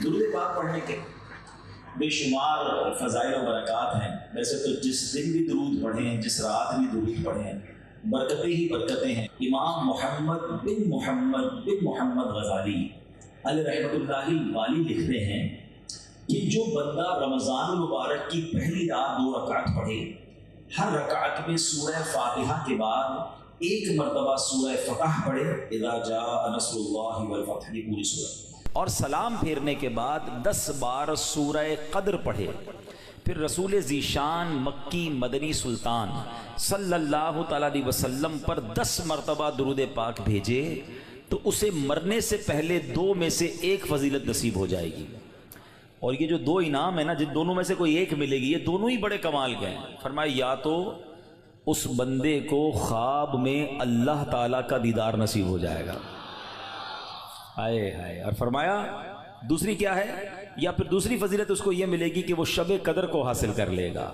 درود پاک پڑھنے کے بے شمار فضائل و برکات ہیں. ویسے تو جس دن بھی درود پڑھیں، جس رات بھی درود پڑھیں، برکتیں ہی برکتیں ہیں. امام محمد بن محمد غزالی علیہ رحمۃ اللہ والی لکھتے ہیں کہ جو بندہ رمضان المبارک کی پہلی رات 2 رکعت پڑھے، ہر رکعت میں سورہ فاتحہ کے بعد ایک مرتبہ سورہ فتح پڑھے، اذا جاء نصر اللہ والفتح، کی پوری سورہ، اور سلام پھیرنے کے بعد 10 بار سورہ قدر پڑھے. پھر رسول ذیشان مکی مدنی سلطان صلی اللہ تعالیٰ علیہ وسلم پر 10 مرتبہ درود پاک بھیجے تو اسے مرنے سے پہلے 2 میں سے ایک فضیلت نصیب ہو جائے گی. اور یہ جو 2 انعام ہیں نا، جن دونوں میں سے کوئی ایک ملے گی، یہ دونوں ہی بڑے کمال کے ہیں. فرمایا یا تو اس بندے کو خواب میں اللہ تعالیٰ کا دیدار نصیب ہو جائے گا، ہائے ہائے، اور فرمایا دوسری کیا ہے، یا پھر دوسری فضیلت اس کو یہ ملے گی کہ وہ شب قدر کو حاصل کر لے گا.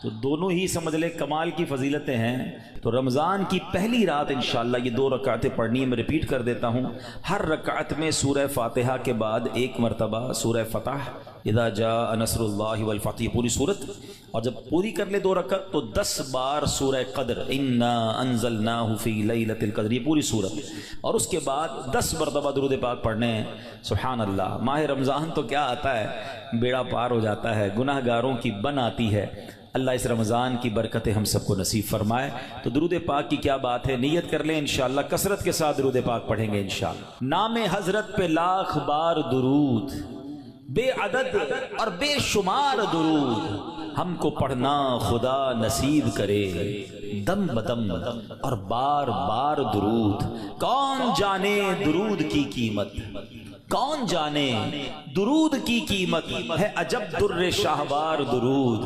تو دونوں ہی سمجھ لے کمال کی فضیلتیں ہیں. تو رمضان کی پہلی رات انشاءاللہ یہ 2 رکعتیں پڑھنی ہے. میں ریپیٹ کر دیتا ہوں، ہر رکعت میں سورہ فاتحہ کے بعد ایک مرتبہ سورہ فتح، اذا جاء نصر اللہ والفتح، پوری صورت. اور جب پوری کر لے 2 رکعت تو 10 بار سورہ قدر، انا انزلناہ فی لیلۃ القدر، یہ پوری صورت. اور اس کے بعد 10 مرتبہ درود پاک پڑھنے ہیں. سبحان اللہ، ماہ رمضان تو کیا آتا ہے، بیڑا پار ہو جاتا ہے، گناہ گاروں کی بن آتی ہے. اللہ اس رمضان کی برکتیں ہم سب کو نصیب فرمائے. تو درود پاک کی کیا بات ہے، نیت کر لیں انشاءاللہ کثرت کے ساتھ درود پاک پڑھیں گے انشاءاللہ. نام حضرت پہ لاکھ بار درود، بے عدد اور بے شمار درود ہم کو پڑھنا خدا نصیب کرے. دم بدم اور بار بار درود، کون جانے درود کی قیمت، کون جانے درود کی قیمت ہے. عجب در شاہوار درود،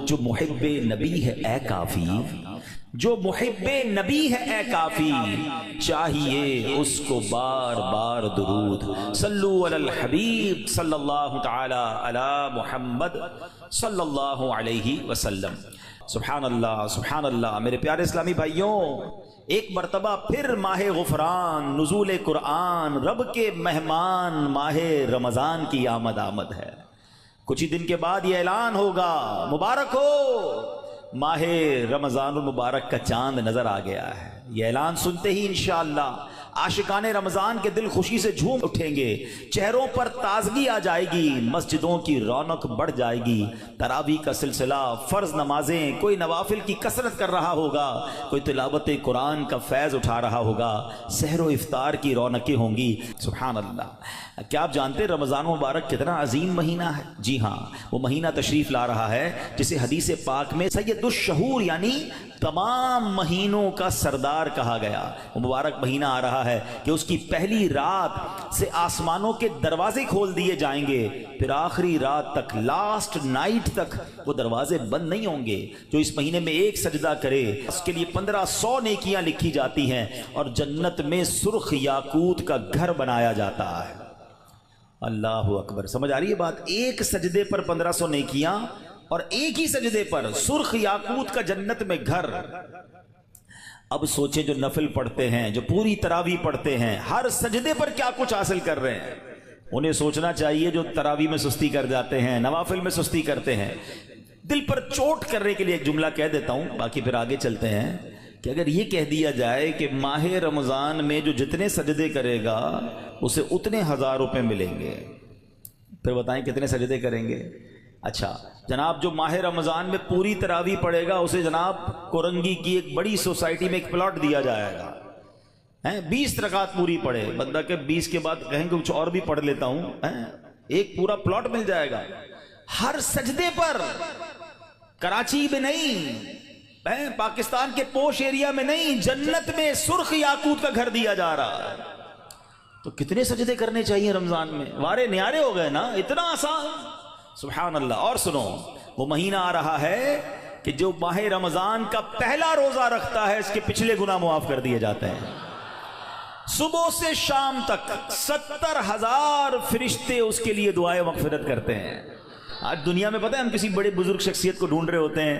جو محب نبی ہے اے کافی، جو محب نبی ہے اے کافی، چاہیے اس کو بار بار درود. صلو علی الحبیب صلی اللہ تعالی علی محمد صلی اللہ علیہ وسلم. سبحان اللہ سبحان اللہ. میرے پیارے اسلامی بھائیوں، ایک مرتبہ پھر ماہ غفران، نزول قرآن، رب کے مہمان ماہ رمضان کی آمد ہے. کچھ ہی دن کے بعد یہ اعلان ہوگا، مبارک ہو، ماہ رمضان المبارک کا چاند نظر آ گیا ہے. یہ اعلان سنتے ہی انشاءاللہ عاشقان رمضان کے دل خوشی سے جھوم اٹھیں گے، چہروں پر تازگی آ جائے گی، مسجدوں کی رونق بڑھ جائے گی. تراویح کا سلسلہ، فرض نمازیں، کوئی نوافل کی کثرت کر رہا ہوگا، کوئی تلاوت قرآن کا فیض اٹھا رہا ہوگا، سحر و افطار کی رونقیں ہوں گی. سبحان اللہ. کیا آپ جانتے ہیں رمضان مبارک کتنا عظیم مہینہ ہے؟ جی ہاں، وہ مہینہ تشریف لا رہا ہے جسے حدیث پاک میں سید الشہور یعنی تمام مہینوں کا سردار کہا گیا. وہ مبارک مہینہ آ رہا ہے کہ اس کی پہلی رات سے آسمانوں کے دروازے کھول دیے جائیں گے، پھر آخری رات تک، لاسٹ نائٹ تک وہ دروازے بند نہیں ہوں گے. جو اس مہینے میں ایک سجدہ کرے اس کے لیے 1500 نیکیاں لکھی جاتی ہیں، اور جنت میں سرخ یاقوت کا گھر بنایا جاتا ہے. اللہ اکبر. سمجھ آ رہی ہے بات؟ ایک سجدے پر 1500 نیکیاں، اور ایک ہی سجدے پر سرخ یاقوت کا جنت میں گھر. اب سوچیں جو نفل پڑھتے ہیں، جو پوری تراویح پڑھتے ہیں، ہر سجدے پر کیا کچھ حاصل کر رہے ہیں. انہیں سوچنا چاہیے جو تراویح میں سستی کر جاتے ہیں، نوافل میں سستی کرتے ہیں. دل پر چوٹ کرنے کے لیے ایک جملہ کہہ دیتا ہوں، باقی پھر آگے چلتے ہیں. کہ اگر یہ کہہ دیا جائے کہ ماہ رمضان میں جو جتنے سجدے کرے گا اسے اتنے 1000 روپے ملیں گے، پھر بتائیں کتنے سجدے کریں گے؟ اچھا جناب، جو ماہ رمضان میں پوری تراویح پڑھے گا اسے جناب کورنگی کی ایک بڑی سوسائٹی میں ایک پلاٹ دیا جائے گا. 20 رکعت پوری پڑھے، بندہ کہ 20 کے بعد کہیں گے کچھ اور بھی پڑھ لیتا ہوں، ایک پورا پلاٹ مل جائے گا. ہر سجدے پر، کراچی میں نہیں، پاکستان کے پوش ایریا میں نہیں، جنت میں سرخ یاقوت کا گھر دیا جا رہا ہے. تو کتنے سجدے کرنے چاہیے رمضان میں؟ وارے نیارے ہو گئے نا، اتنا آسان. سبحان اللہ. اور سنو، وہ مہینہ آ رہا ہے کہ جو ماہ رمضان کا پہلا روزہ رکھتا ہے اس کے پچھلے گناہ معاف کر دیے جاتے ہیں. صبح سے شام تک 70,000 فرشتے اس کے لیے دعائیں مغفرت کرتے ہیں. آج دنیا میں پتہ ہے ہم کسی بڑے بزرگ شخصیت کو ڈھونڈ رہے ہوتے ہیں،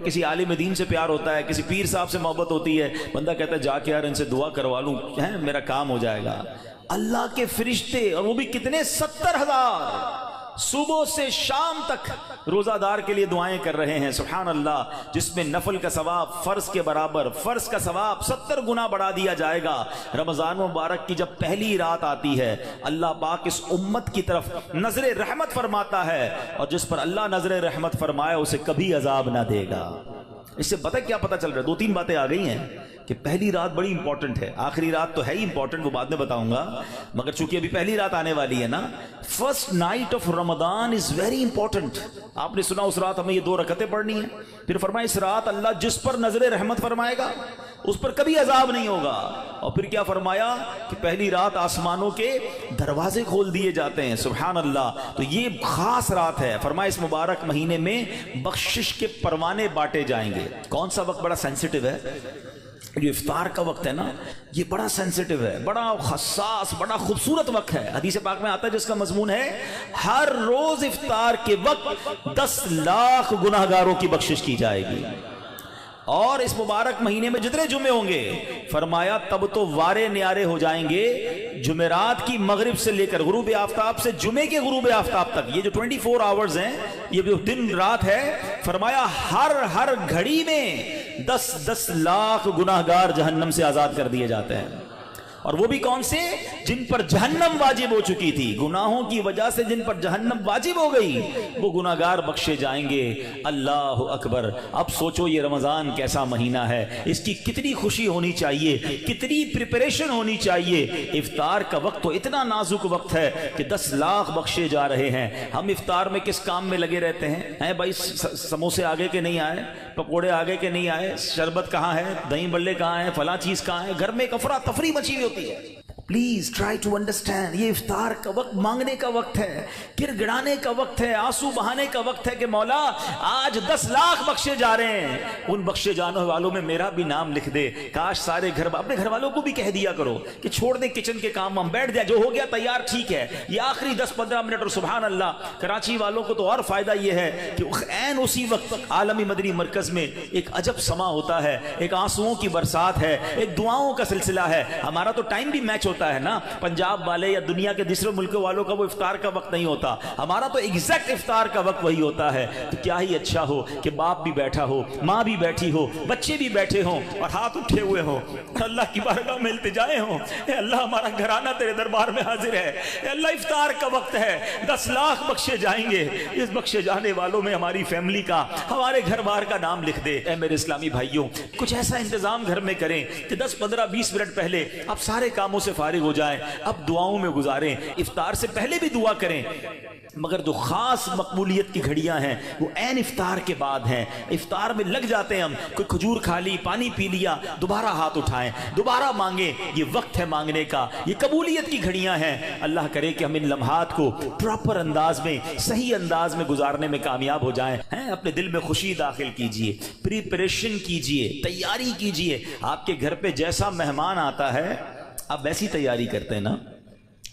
کسی عالم دین سے پیار ہوتا ہے، کسی پیر صاحب سے محبت ہوتی ہے، بندہ کہتا ہے جا کے یار ان سے دعا کروا لوں، میرا کام ہو جائے گا. اللہ کے فرشتے، اور وہ بھی کتنے، 70,000 صبح سے شام تک روزہ دار کے لیے دعائیں کر رہے ہیں. سبحان اللہ. جس میں نفل کا ثواب فرض کے برابر، فرض کا ثواب 70 گنا بڑھا دیا جائے گا. رمضان مبارک کی جب پہلی رات آتی ہے، اللہ پاک اس امت کی طرف نظر رحمت فرماتا ہے، اور جس پر اللہ نظر رحمت فرمائے اسے کبھی عذاب نہ دے گا. اس سے کیا پتہ چل رہا ہے؟ 2-3 باتیں آ گئی ہیں کہ پہلی رات بڑی امپورٹنٹ ہے. آخری رات تو ہے ہی امپورٹنٹ، وہ بعد میں بتاؤں گا، مگر چونکہ ابھی پہلی رات آنے والی ہے نا. First night of Ramzan is very important. آپ نے سنا اس رات ہمیں یہ 2 رکعتیں پڑھنی ہیں. پھر فرمایا اس رات اللہ جس پر نظر رحمت فرمائے گا اس پر کبھی عذاب نہیں ہوگا. اور پھر کیا فرمایا کہ پہلی رات آسمانوں کے دروازے کھول دیے جاتے ہیں. سبحان اللہ. تو یہ خاص رات ہے. فرمایا اس مبارک مہینے میں بخشش کے پروانے بانٹے جائیں گے. کون سا وقت بڑا سینسٹیو ہے؟ جو افطار کا وقت ہے نا، یہ بڑا سینسٹیو ہے، بڑا حساس، بڑا خوبصورت وقت ہے. حدیث پاک میں آتا ہے جس کا مضمون ہے ہر روز افطار کے وقت 10 لاکھ گناہگاروں کی بخشش کی جائے گی. اور اس مبارک مہینے میں جتنے جمعے ہوں گے، فرمایا تب تو وارے نیارے ہو جائیں گے. جمعرات کی مغرب سے لے کر غروب آفتاب سے جمعے کے غروب آفتاب تک، یہ جو 24 آورز ہیں، یہ جو دن رات ہے، فرمایا ہر گھڑی میں 10 لاکھ گناہگار جہنم سے آزاد کر دیے جاتے ہیں. اور وہ بھی کون سے؟ جن پر جہنم واجب ہو چکی تھی، گناہوں کی وجہ سے جن پر جہنم واجب ہو گئی، وہ گناہگار بخشے جائیں گے. اللہ اکبر. اب سوچو یہ رمضان کیسا مہینہ ہے، اس کی کتنی خوشی ہونی چاہیے، کتنی پریپریشن ہونی چاہیے. افطار کا وقت تو اتنا نازک وقت ہے کہ 10 لاکھ بخشے جا رہے ہیں. ہم افطار میں کس کام میں لگے رہتے ہیں بھائی؟ سموسے آگے کے نہیں آئے، پکوڑے آگے کے نہیں آئے، شربت کہاں ہے، دہی بلے کہاں ہیں، فلاں چیز کہاں ہے. گھر میں ایک افراتفری مچی ہوئی ہوتی ہے. Please try to understand. یہ افطار کا وقت مانگنے کا وقت ہے، گر گڑانے کا وقت ہے، آنسو بہانے کا وقت ہے کہ مولا آج 10 لاکھ بخشے جا رہے ہیں. ان بخشے جانے والوں میں میرا بھی نام لکھ دے. کاش سارے اپنے گھر والوں کو بھی کہہ دیا کرو کہ چھوڑ دیں کچن کے کام، ہم بیٹھ جائیں، جو ہو گیا تیار ٹھیک ہے. یہ آخری 10-15 منٹ. اور سبحان اللہ، کراچی والوں کو تو اور فائدہ یہ ہے کہ عین اسی وقت عالمی مدنی مرکز میں ایک عجب سما ہوتا ہے، ایک آنسوؤں کی برسات ہے، ایک دعاؤں کا سلسلہ ہے. ہمارا تو ٹائم بھی میچ ہوتا ہے نا، پنجاب والے یا دنیا کے دوسرے ملکوں والوں کا وہ افطار کا وقت نہیں ہوتا، ہمارا تو ایگزیکٹ افطار کا وقت وہی ہوتا ہے. تو کیا ہی اچھا ہو کہ باپ بھی بیٹھا ہو، ماں بھی بیٹھی ہو، بچے بھی بیٹھے ہوں اور ہاتھ اٹھے ہوئے ہوں اور اللہ کی بارگاہ میں التجائیں ہوں. اے اللہ ہمارا گھرانہ تیرے دربار میں حاضر ہے. اے اللہ افطار کا وقت ہے، 10 لاکھ بخشے جائیں گے. اس بخشے جانے والوں میں ہماری فیملی کا، ہمارے گھر بار کا نام لکھ دے. اے میرے اسلامی بھائیوں، کچھ ایسا انتظام گھر میں کریں کہ 10-15-20 منٹ پہلے آپ سارے کاموں سے فارغ ہو جائیں، اب دعاؤں میں گزاریں. افطار سے پہلے بھی دعا کریں، مگر جو خاص مقبولیت کی گھڑیاں ہیں وہ عین افطار کے بعد ہیں. افطار میں لگ جاتے ہیں ہم، کوئی کھجور کھا لی، پانی پی لیا، دوبارہ ہاتھ اٹھائیں، دوبارہ مانگیں. یہ وقت ہے مانگنے کا، یہ قبولیت کی گھڑیاں ہیں. اللہ کرے کہ ہم ان لمحات کو پراپر انداز میں، صحیح انداز میں گزارنے میں کامیاب ہو جائیں. اپنے دل میں خوشی داخل کیجئے، پریپریشن کیجئے، تیاری کیجئے. آپ کے گھر پہ جیسا مہمان آتا ہے آپ ویسی تیاری کرتے ہیں نا.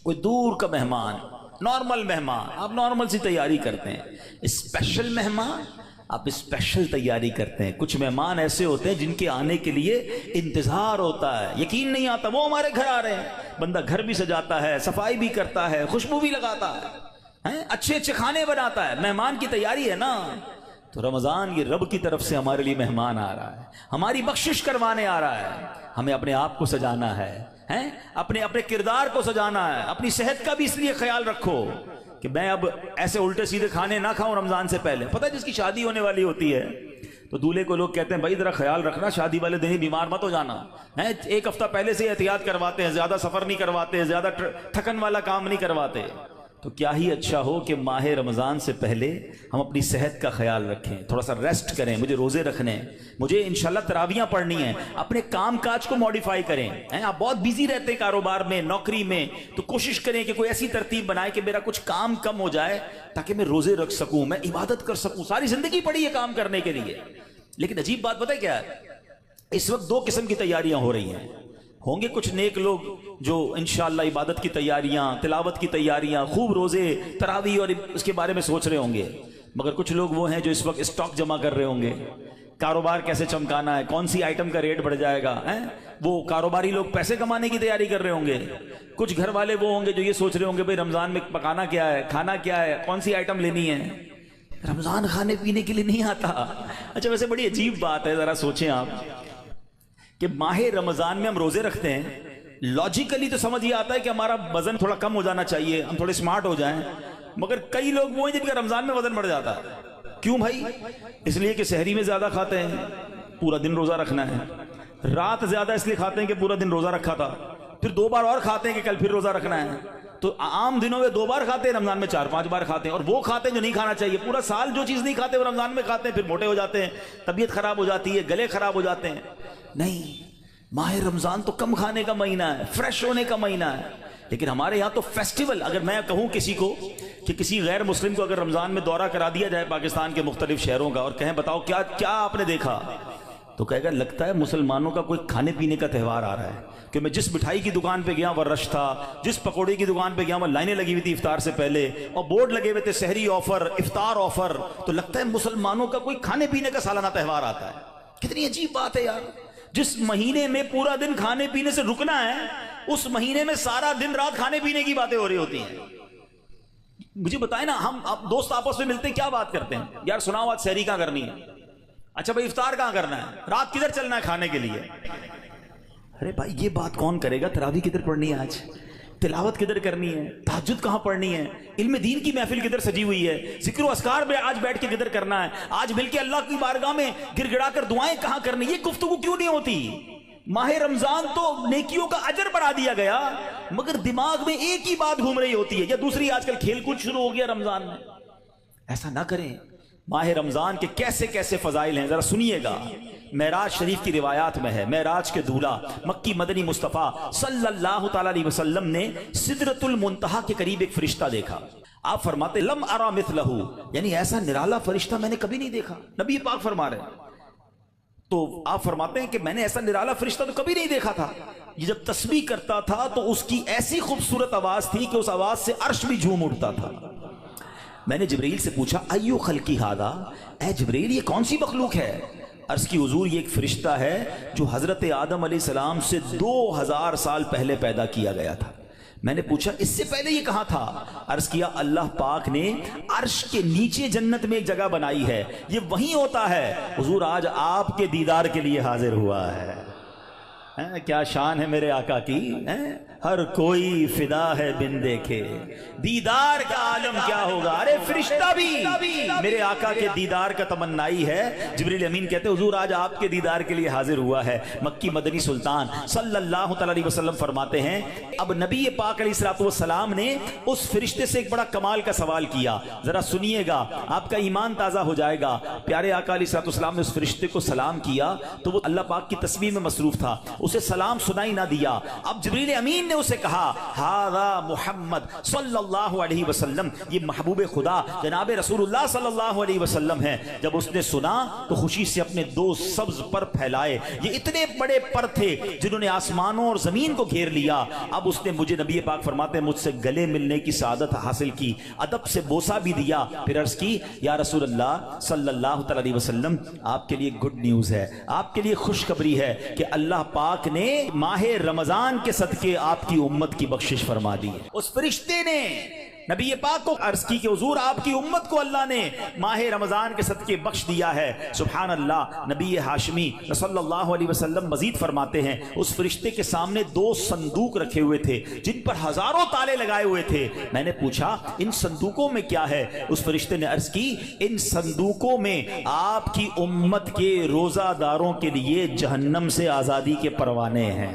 کوئی دور کا مہمان، نارمل مہمان، آپ نارمل سی تیاری کرتے ہیں. اسپیشل مہمان، آپ اسپیشل تیاری کرتے ہیں. کچھ مہمان ایسے ہوتے ہیں جن کے آنے کے لیے انتظار ہوتا ہے، یقین نہیں آتا وہ ہمارے گھر آ رہے ہیں. بندہ گھر بھی سجاتا ہے، صفائی بھی کرتا ہے، خوشبو بھی لگاتا ہے، اچھے اچھے کھانے بناتا ہے. مہمان کی تیاری ہے نا. تو رمضان یہ رب کی طرف سے ہمارے لیے مہمان آ رہا ہے، ہماری بخشش کروانے آ رہا ہے. ہمیں اپنے آپ کو سجانا ہے، اپنے کردار کو سجانا ہے. اپنی صحت کا بھی اس لیے خیال رکھو کہ میں اب ایسے الٹے سیدھے کھانے نہ کھاؤں رمضان سے پہلے. پتہ ہے جس کی شادی ہونے والی ہوتی ہے تو دولہے کو لوگ کہتے ہیں بھائی ذرا خیال رکھنا، شادی والے دن ہی بیمار مت ہو جانا. 1 ہفتہ پہلے سے احتیاط کرواتے ہیں، زیادہ سفر نہیں کرواتے، زیادہ تھکن والا کام نہیں کرواتے. تو کیا ہی اچھا ہو کہ ماہ رمضان سے پہلے ہم اپنی صحت کا خیال رکھیں، تھوڑا سا ریسٹ کریں. مجھے روزے رکھنے ہیں، مجھے انشاءاللہ تراویاں پڑھنی ہیں. اپنے کام کاج کو موڈیفائی کریں. آپ بہت بیزی رہتے ہیں کاروبار میں، نوکری میں، تو کوشش کریں کہ کوئی ایسی ترتیب بنائے کہ میرا کچھ کام کم ہو جائے تاکہ میں روزے رکھ سکوں، میں عبادت کر سکوں. ساری زندگی پڑی ہے کام کرنے کے لیے. لیکن عجیب بات پتہ ہے کیا ہے؟ اس وقت 2 قسم کی تیاریاں ہو رہی ہیں. ہوں گے کچھ نیک لوگ جو انشاءاللہ عبادت کی تیاریاں، تلاوت کی تیاریاں، خوب روزے، تراویح اور اس کے بارے میں سوچ رہے ہوں گے. مگر کچھ لوگ وہ ہیں جو اس وقت اسٹاک جمع کر رہے ہوں گے کاروبار کیسے چمکانا ہے، کون سی آئٹم کا ریٹ بڑھ جائے گا، وہ کاروباری لوگ پیسے کمانے کی تیاری کر رہے ہوں گے، کچھ گھر والے وہ ہوں گے جو یہ سوچ رہے ہوں گے بھئی رمضان میں پکانا کیا ہے، کھانا کیا ہے، کون سی آئٹم لینی ہے۔ رمضان کھانے پینے کے لیے نہیں آتا۔ اچھا ویسے بڑی عجیب بات ہے، ذرا سوچیں آپ کہ ماہ رمضان میں ہم روزے رکھتے ہیں، لاجیکلی تو سمجھ یہ آتا ہے کہ ہمارا وزن تھوڑا کم ہو جانا چاہیے، ہم تھوڑے سمارٹ ہو جائیں، مگر کئی لوگ وہ ہیں جن کا رمضان میں وزن بڑھ جاتا ہے۔ کیوں بھائی؟ اس لیے کہ سحری میں زیادہ کھاتے ہیں، پورا دن روزہ رکھنا ہے، رات زیادہ اس لیے کھاتے ہیں کہ پورا دن روزہ رکھا تھا، پھر 2 بار اور کھاتے ہیں کہ کل پھر روزہ رکھنا ہے، تو عام دنوں میں 2 بار کھاتے ہیں، رمضان میں 4-5 بار کھاتے ہیں، اور وہ کھاتے ہیں جو نہیں کھانا چاہیے، پورا سال جو چیز نہیں کھاتے وہ رمضان میں کھاتے ہیں، پھر موٹے ہو جاتے ہیں، طبیعت خراب ہو جاتی ہے، گلے خراب ہو جاتے ہیں۔ نہیں، ماہ رمضان تو کم کھانے کا مہینہ ہے، فریش ہونے کا مہینہ ہے۔ لیکن ہمارے یہاں تو فیسٹیول، اگر میں کہوں کسی کو کہ کسی غیر مسلم کو اگر رمضان میں دورہ کرا دیا جائے پاکستان کے مختلف شہروں کا اور کہیں بتاؤ کیا آپ نے دیکھا، تو کہے گا لگتا ہے مسلمانوں کا کوئی کھانے پینے کا تہوار آ رہا ہے، کہ میں جس مٹھائی کی دکان پہ گیا وہ رش تھا، جس پکوڑے کی دکان پہ گیا وہ لائنیں لگی ہوئی تھی افطار سے پہلے، اور بورڈ لگے ہوئے تھے سحری آفر، افطار آفر، تو لگتا ہے مسلمانوں کا کوئی کھانے پینے کا سالانہ تہوار آتا ہے۔ کتنی عجیب بات ہے یار، جس مہینے میں پورا دن کھانے پینے سے رکنا ہے، اس مہینے میں سارا دن رات کھانے پینے کی باتیں ہو رہی ہوتی ہیں۔ مجھے بتائیں نا، ہم دوست آپس میں ملتے ہیں کیا بات کرتے ہیں؟ یار سناؤ آج سحری کہاں کرنی ہے؟ اچھا بھائی افطار کہاں کرنا ہے؟ رات کدھر چلنا ہے کھانے کے لیے؟ ارے بھائی یہ بات کون کرے گا؟ تراویح کدھر پڑھنی ہے آج؟ تلاوت کدھر کرنی ہے؟ تہجد کہاں پڑھنی ہے؟ علم دین کی محفل کدھر سجی ہوئی ہے؟ ذکر و اذکار میں آج بیٹھ کے کدھر کرنا ہے؟ آج مل کے اللہ کی بارگاہ میں گر گڑا کر دعائیں کہاں کرنی؟ یہ گفتگو کیوں نہیں ہوتی؟ ماہ رمضان تو نیکیوں کا اجر بڑھا دیا گیا، مگر دماغ میں ایک ہی بات گھوم رہی ہوتی ہے، یا دوسری آج کل کھیل کود شروع ہو گیا رمضان میں۔ ایسا نہ کریں۔ ماہ رمضان کے کیسے کیسے فضائل ہیں ذرا سنیے گا۔ معراج شریف کی روایات میں ہے، معراج کے دولہ مکی مدنی مصطفیٰ صلی اللہ تعالی علیہ وسلم نے سدرۃ المنتہا کے قریب ایک فرشتہ دیکھا۔ آپ فرماتے لم ارا مثلہ، یعنی ایسا نرالا فرشتہ میں نے کبھی نہیں دیکھا۔ نبی پاک فرما رہے ہیں، تو آپ فرماتے ہیں کہ میں نے ایسا نرالا فرشتہ تو کبھی نہیں دیکھا تھا۔ یہ جب تسبیح کرتا تھا تو اس کی ایسی خوبصورت آواز تھی کہ اس آواز سے عرش بھی جھوم اٹھتا تھا۔ میں نے جبرائیل سے پوچھا ایو خلقی ھذا، اے جبرائیل یہ کون سی مخلوق ہے؟ عرض کی حضور یہ ایک فرشتہ ہے جو حضرت آدم علیہ السلام سے 2000 سال پہلے پیدا کیا گیا تھا۔ میں نے پوچھا اس سے پہلے یہ کہاں تھا؟ عرض کیا اللہ پاک نے عرش کے نیچے جنت میں ایک جگہ بنائی ہے، یہ وہیں ہوتا ہے۔ حضور آج آپ کے دیدار کے لیے حاضر ہوا ہے۔ کیا شان ہے میرے آقا کی، ہر کوئی فدا ہے بن دیکھے، دیدار کا عالم کیا ہوگا۔ ارے فرشتہ بھی میرے آقا کے دیدار کا تمنائی ہے۔ جبریل امین کہتے حضور آج آپ کے دیدار کے لیے حاضر ہوا ہے۔ مکی مدنی سلطان صلی اللہ تعالی علیہ وسلم فرماتے ہیں اب نبی پاک علیہ الصلوۃ والسلام نے اس فرشتے سے ایک بڑا کمال کا سوال کیا، ذرا سنیے گا آپ کا ایمان تازہ ہو جائے گا۔ پیارے آقا علیہ الصلوۃ والسلام نے اس فرشتے کو سلام کیا تو وہ اللہ پاک کی تسبیح میں مصروف تھا، اسے سلام سنائی نہ دیا۔ اب جبریل امین نے اسے کہا ہذا محمد صلی اللہ علیہ وسلم، یہ محبوب خدا جناب رسول اللہ صلی اللہ علیہ وسلم ہے۔ جب اس نے سنا تو خوشی سے اپنے 2 سبز پر پھیلائے، یہ اتنے بڑے پر تھے جنہوں نے آسمانوں اور زمین کو گھیر لیا۔ اب اس نے مجھے نبی پاک فرماتے ہیں مجھ سے گلے ملنے کی سعادت حاصل کی، ادب سے بوسہ بھی دیا، پھر عرض کی یا رسول اللہ صلی اللہ تعالی علیہ وسلم آپ کے لیے گڈ نیوز ہے، آپ کے لیے خوشخبری ہے کہ اللہ پاک نے ماہ رمضان کے صدقے آپ کی امت کی بخشش فرما دی ہے۔ اس فرشتے نے نبی پاک کو عرض کی کہ حضور آپ کی امت کو اللہ نے ماہ رمضان کے صدقے بخش دیا ہے۔ سبحان اللہ۔ نبی ہاشمی صلی اللہ علیہ وسلم مزید فرماتے ہیں اس فرشتے کے سامنے 2 صندوق رکھے ہوئے تھے جن پر ہزاروں تالے لگائے ہوئے تھے۔ میں نے پوچھا ان صندوقوں میں کیا ہے؟ اس فرشتے نے عرض کی ان صندوقوں میں آپ کی امت کے روزہ داروں کے لیے جہنم سے آزادی کے پروانے ہیں۔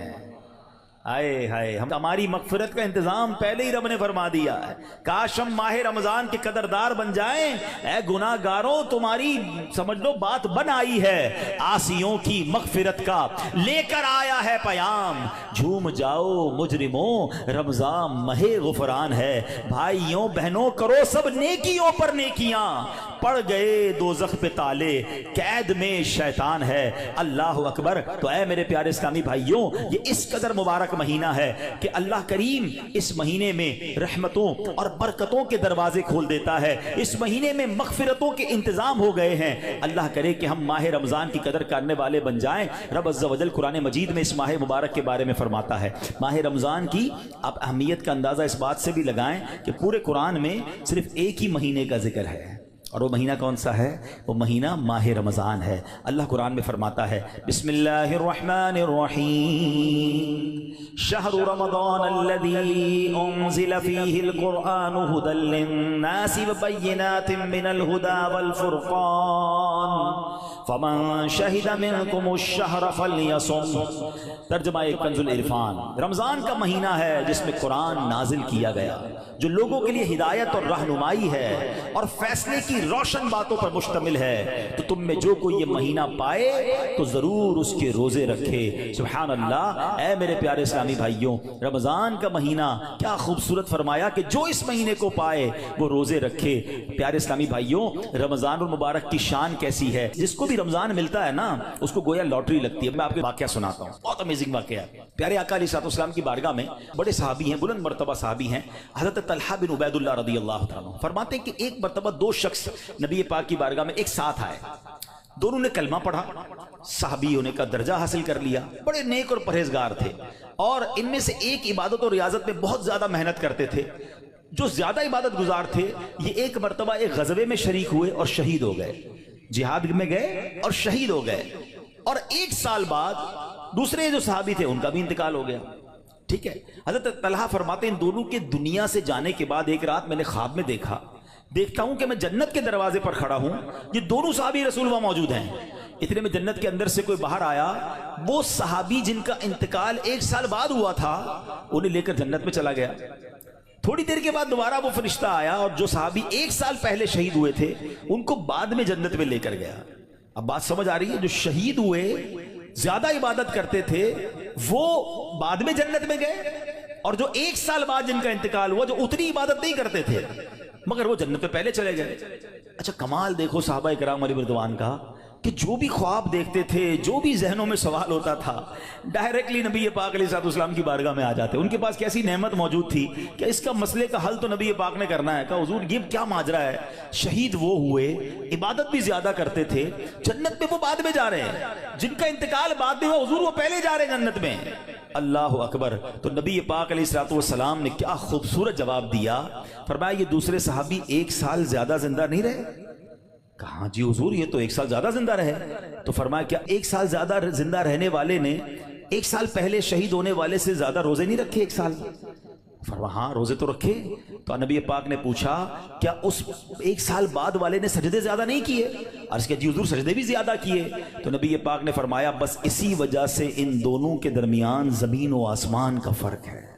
آئے ہائے، ہماری مغفرت کا انتظام پہلے ہی رب نے فرما دیا ہے۔ کاش ہم ماہ رمضان کے قدردار بن جائیں۔ اے گناہ گاروں تمہاری سمجھ لو بات بن آئی ہے، عاصیوں کی مغفرت کا لے کر آیا ہے پیام۔ جھوم جاؤ مجرموں رمضان ماہ غفران ہے، بھائیوں بہنوں کرو سب نیکیوں پر نیکیاں، پڑ گئے دوزخ پہ تالے، قید میں شیطان ہے۔ اللہ اکبر۔ تو اے میرے پیارے اسلامی بھائیوں، یہ اس قدر مبارک مہینہ ہے کہ اللہ کریم اس مہینے میں رحمتوں اور برکتوں کے دروازے کھول دیتا ہے، اس مہینے میں مغفرتوں کے انتظام ہو گئے ہیں۔ اللہ کرے کہ ہم ماہ رمضان کی قدر کرنے والے بن جائیں۔ رب عز و جل قرآن مجید میں اس ماہ مبارک کے بارے میں فرماتا ہے۔ ماہ رمضان کی آپ اہمیت کا اندازہ اس بات سے بھی لگائیں کہ پورے قرآن میں صرف ایک ہی مہینے کا ذکر ہے، اور وہ مہینہ کون سا ہے؟ وہ مہینہ ماہ رمضان ہے۔ اللہ قرآن میں فرماتا ہے بسم اللہ الرحمن الرحیم شہر رمضان الذی انزل فیہ القرآن ھدی للناس وبینات من الھدی والفرقان فمن شہد منکم الشہر فلیصم۔ ترجمہ کنز العرفان۔ رمضان کا مہینہ ہے جس میں قرآن نازل کیا گیا، جو لوگوں کے لیے ہدایت اور رہنمائی ہے اور فیصلے کی روشن باتوں پر مشتمل ہے۔ تو تم میں جو کوئی یہ مہینہ پائے تو ضرور اس کے روزے رکھے۔ سبحان اللہ۔ اے میرے پیارے اسلامی بھائیوں، رمضان کا مہینہ کیا خوبصورت فرمایا کہ جو اس مہینے کو پائے وہ روزے رکھے۔ پیارے اسلامی بھائیوں، رمضان المبارک کی شان کیسی ہے؟ جس کو بھی رمضان ملتا ہے نا، اس کو گویا لاٹری لگتی ہے۔ میں آپ کو واقعہ سناتا ہوں، بہت امیزنگ واقعہ ہے۔ پیارے آقا علیہ السلام کی بارگاہ میں بڑے صحابی ہیں، بلند مرتبہ صحابی ہیں، حضرت طلحہ بن عبید اللہ رضی اللہ تعالیٰ عنہ فرماتے ہیں کہ ایک مرتبہ دو شخص نبی پاک کی بارگاہ میں ایک ساتھ آئے، دونوں نے کلمہ پڑھا، صحابی ہونے کا درجہ حاصل کر لیا، بڑے نیک اور پرہیزگار تھے، اور ان میں سے ایک عبادت اور ریاضت میں بہت زیادہ محنت کرتے تھے۔ جو زیادہ عبادت گزار تھے یہ ایک مرتبہ ایک غزوے میں شریک ہوئے اور شہید ہو گئے، جہاد میں گئے اور شہید ہو گئے، اور ایک سال بعد دوسرے جو صحابی تھے ان کا بھی انتقال ہو گیا۔ ٹھیک ہے، حضرت طلحہ فرماتے ہیں ان دونوں کے دنیا سے جانے کے بعد ایک رات میں نے خواب میں دیکھتا ہوں کہ میں جنت کے دروازے پر کھڑا ہوں، یہ دونوں صحابی رسول وہاں موجود ہیں۔ اتنے میں جنت کے اندر سے کوئی باہر آیا، وہ صحابی جن کا انتقال ایک سال بعد ہوا تھا انہیں لے کر جنت میں چلا گیا۔ تھوڑی دیر کے بعد دوبارہ وہ فرشتہ آیا اور جو صحابی ایک سال پہلے شہید ہوئے تھے ان کو بعد میں جنت میں لے کر گیا۔ اب بات سمجھ آ رہی ہے؟ جو شہید ہوئے، زیادہ عبادت کرتے تھے، وہ بعد میں جنت میں گئے، اور جو ایک سال بعد جن کا انتقال ہوا، جو اتنی عبادت نہیں کرتے تھے مگر وہ جنت میں پہلے چلے گئے۔ اچھا کمال دیکھو صحابہ کرام علیہ رضوان کا، کہ جو بھی خواب دیکھتے تھے، جو بھی ذہنوں میں سوال ہوتا تھا، ڈائریکٹلی نبی پاک علیہ السلام کی بارگاہ میں آ جاتے۔ ان کے پاس کیسی نعمت موجود تھی کہ اس کا مسئلے کا حل تو نبی پاک نے کرنا ہے۔ کہا حضور یہ کیا ماجرا ہے؟ شہید وہ ہوئے، عبادت بھی زیادہ کرتے تھے، جنت میں وہ بعد میں جا رہے ہیں، جن کا انتقال بعد میں ہوا حضور وہ پہلے جا رہے ہیں جنت میں۔ اللہ اکبر۔ تو نبی پاک علیہ السلام نے کیا خوبصورت جواب دیا، فرمایا یہ دوسرے صحابی ایک سال زیادہ زندہ نہیں رہے؟ کہا جی حضور یہ تو ایک سال زیادہ زندہ رہے۔ تو فرمایا کیا ایک سال زیادہ زندہ رہنے والے نے ایک سال پہلے شہید ہونے والے سے زیادہ روزے نہیں رکھے ایک سال؟ فرمایا ہاں روزے تو رکھے۔ تو نبی پاک نے پوچھا کیا اس ایک سال بعد والے نے سجدے زیادہ نہیں کیے؟ عرض کیا جی حضور سجدے بھی زیادہ کیے۔ تو نبی پاک نے فرمایا بس اسی وجہ سے ان دونوں کے درمیان زمین و آسمان کا فرق ہے۔